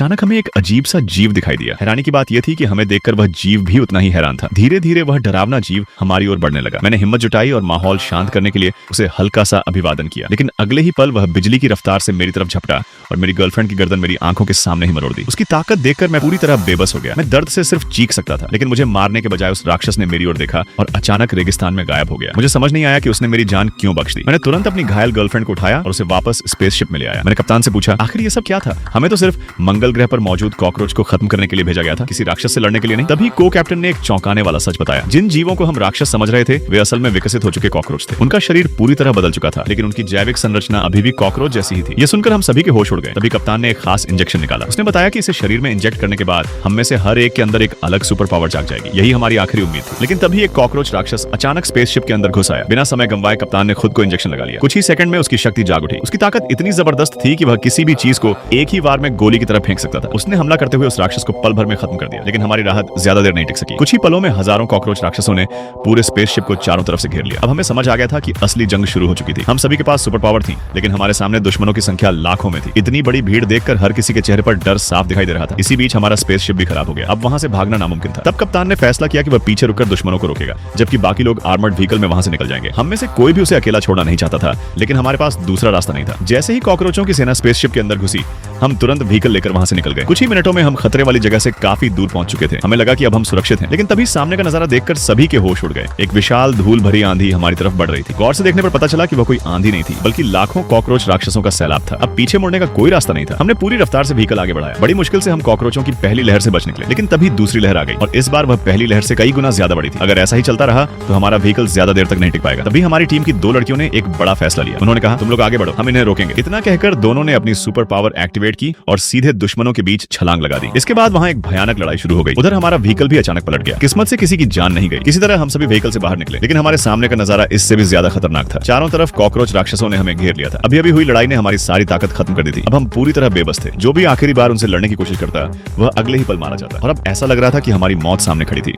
अचानक हमें एक अजीब सा जीव दिखाई दिया। हैरानी की बात यह थी कि हमें देखकर वह जीव भी उतना ही हैरान था। धीरे धीरे वह डरावना जीव हमारी ओर बढ़ने लगा। मैंने हिम्मत जुटाई और माहौल शांत करने के लिए उसे हल्का सा अभिवादन किया, लेकिन अगले ही पल वह बिजली की रफ्तार से मेरी तरफ झपटा और मेरी गर्लफ्रेंड की गर्दन मेरी आंखों के सामने ही मरोड़ दी। उसकी ताकत देखकर मैं पूरी तरह बेबस हो गया। मैं दर्द से सिर्फ चीख सकता था, लेकिन मुझे मारने के बजाय उस राक्षस ने मेरी ओर देखा और अचानक रेगिस्तान में गायब हो गया। मुझे समझ नहीं आया कि उसने मेरी जान क्यों बख्श दी। मैंने तुरंत अपनी घायल गर्लफ्रेंड को उठाया और उसे वापस स्पेसशिप में ले आया। मैंने कप्तान से पूछा, आखिर ये सब क्या था? हमें तो सिर्फ मंगल ग्रह पर मौजूद कॉकरोच को खत्म करने के लिए भेजा गया था, किसी राक्षस से लड़ने के लिए नहीं। तभी को कैप्टन ने एक चौंकाने वाला सच बताया। जिन जीवों को हम राक्षस समझ रहे थे वे असल में विकसित हो चुके कॉकरोच थे। उनका शरीर पूरी तरह बदल चुका था, लेकिन उनकी जैविक संरचना अभी भी कॉकरोच जैसी ही थी। ये सुनकर हम सभी के होश उड़ गए। तभी कप्तान ने एक खास इंजेक्शन निकाला। उसने बताया कि इसे शरीर में इंजेक्ट करने के बाद हम में से हर एक के अंदर एक अलग सुपर पावर जाग जाएगी। यही हमारी आखिरी उम्मीद थी। लेकिन तभी एक कॉकरोच राक्षस अचानक स्पेसशिप के अंदर घुस आया। बिना समय गंवाए कप्तान ने खुद को इंजेक्शन लगा लिया। कुछ ही सेकंड में उसकी शक्ति जाग उठी। उसकी ताकत इतनी जबरदस्त थी कि वह किसी भी चीज को एक ही वार में गोली की तरह फेंक सकता था। उसने हमला करते हुए उस राक्षस को पल भर में खत्म कर दिया, लेकिन हमारी राहत ज्यादा देर नहीं टिक सकी। कुछ ही पलों में हजारों कॉकरोच राक्षसों ने पूरे स्पेसशिप को चारों तरफ से घेर लिया। अब हमें समझ आ गया था कि असली जंग शुरू हो चुकी थी। हम सभी के पास सुपर पावर थी, लेकिन हमारे सामने दुश्मनों की संख्या लाखों में थी। इतनी बड़ी भीड़ देखकर हर किसी के चेहरे पर डर साफ दिखाई दे रहा था। इसी बीच हमारा स्पेसशिप भी खराब हो गया। अब वहां से भागना नामुमकिन था। तब कप्तान ने फैसला किया कि वह पीछे रुककर दुश्मनों को रोकेगा, जबकि बाकी लोग आर्मर्ड व्हीकल में वहां से निकल जाएंगे। हम में से कोई भी उसे अकेला छोड़ना नहीं चाहता था, लेकिन हमारे पास दूसरा रास्ता नहीं था। जैसे ही कॉकरोचों की सेना स्पेसशिप के अंदर घुसी, हम तुरंत व्हीकल लेकर वहां से निकल गए। कुछ ही मिनटों में हम खतरे वाली जगह से काफी दूर पहुंच चुके थे। हमें लगा कि अब हम सुरक्षित हैं, लेकिन तभी सामने का नजारा देखकर सभी के होश उड़ गए। एक विशाल धूल भरी आंधी हमारी तरफ बढ़ रही थी। गौर से देखने पर पता चला कि वह कोई आंधी नहीं थी, बल्कि लाखों कॉकरोच राक्षसों का सैलाब था। अब पीछे मुड़ने का कोई रास्ता नहीं था। हमने पूरी रफ्तार से व्हीकल आगे बढ़ाया। बड़ी मुश्किल से हम कॉकरोचों की पहली लहर से बच निकले, लेकिन तभी दूसरी लहर आ गई और इस बार वह पहली लहर से कई गुना ज्यादा बड़ी थी। अगर ऐसा ही चलता रहा तो हमारा व्हीकल ज्यादा देर तक नहीं टिक पाएगा। तभी हमारी टीम की दो लड़कियों ने एक बड़ा फैसला लिया। उन्होंने कहा, तुम लोग आगे बढ़ो, हम इन्हें रोकेंगे। इतना कहकर दोनों ने अपनी सुपर पावर एक्टिवेट की और सीधे दुश्मनों के बीच छलांग लगा दी। इसके बाद वहां एक भयानक लड़ाई शुरू हो गई। उधर हमारा व्हीकल भी अचानक पलट गया। किस्मत से किसी की जान नहीं गई। किसी तरह हम सभी व्हीकल से बाहर निकले, लेकिन हमारे सामने का नजारा इससे भी ज्यादा खतरनाक था। चारों तरफ कॉकरोच राक्षसों ने हमें घेर लिया था। अभी अभी हुई लड़ाई ने हमारी सारी ताकत खत्म कर दी थी। अब हम पूरी तरह बेबस थे। जो भी आखिरी बार उनसे लड़ने की कोशिश करता वह अगले ही पल मारा जाता और अब ऐसा लग रहा था कि हमारी मौत सामने खड़ी थी।